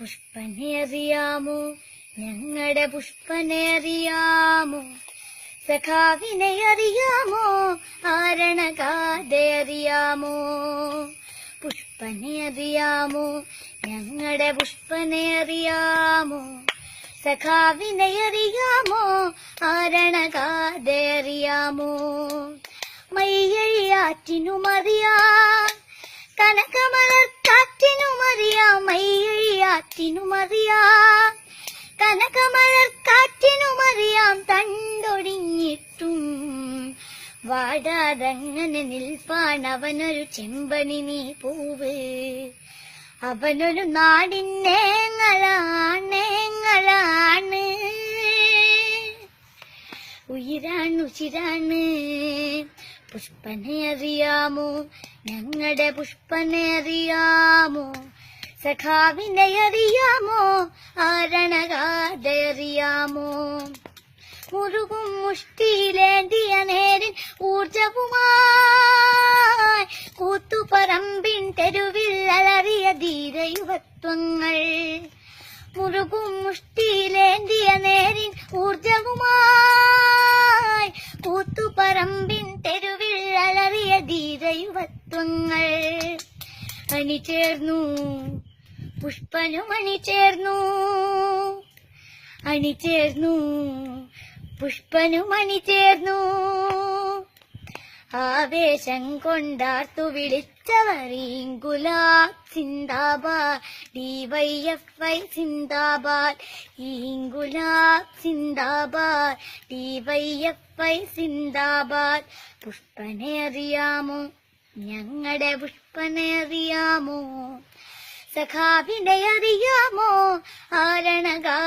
പുഷ്പനെ അറിയാമോ, ഞങ്ങളുടെ പുഷ്പനെ അറിയാമോ, സഖാവിനെ അറിയാമോ, ആരണഗാഥ അറിയാമോ. പുഷ്പനെ അറിയാമോ, ഞങ്ങളുടെ പുഷ്പനെ അറിയാമോ, സഖാവിനെ അറിയാമോ, ആരണഗാഥ അറിയാമോ. മയ്യഴിയാറ്റിനുമറിയാം, കനകമലർക്കാറ്റിനുമറിയാം, മയ്യഴിയാറ്റിനുമറിയാം, കനകമലർക്കാറ്റിനുമറിയാം, തണ്ടൊടിഞ്ഞിട്ടും വാടാതങ്ങനെ നിൽപ്പാണവനൊരു ചെമ്പണിനി പൂവ്. അവനൊരു നാടിന്നേങ്ങളാണ്, ഉയിരാണ്. പുഷ്പനെ അറിയാമോ, ഞങ്ങളുടെ പുഷ്പനെ അറിയാമോ, സഖാവിനെ അറിയാമോ, ആരണഗാഥ അറിയാമോ. മുറുകും മുഷ്ടിയിലേന്തിയ നേരിൻ ഊർജവുമായി കൂത്തുപറമ്പിൻ തെരുവിൽ അലറിയ ധീരയുവത്വങ്ങൾ. മുറുകും മുഷ്ടിയിലേന്തിയ നേരിൻ ഊർജവുമായി കൂത്തുപറമ്പിൻ തെരുവിൽ അലറിയ ധീരയുവത്വങ്ങൾ. അണിചേർന്നു പുഷ്പനും അണിചേർന്നു, അണിചേർന്നു പുഷ്പനും അണിചേർന്നു. ആവേശം കൊണ്ടാർത്തു വിളിച്ചവർ ഇൻകുലാബ് സിന്ദാബാദ്, DYFI സിന്ദാബാദ്, ഇൻകുലാബ് സിന്ദാബാദ്, DYFI സിന്ദാബാദ്. പുഷ്പനെ അറിയാമോ, ഞങ്ങളുടെ പുഷ്പനെ അറിയാമോ, സഖാവിനെ അറിയാമോ, ആരണഗാഥ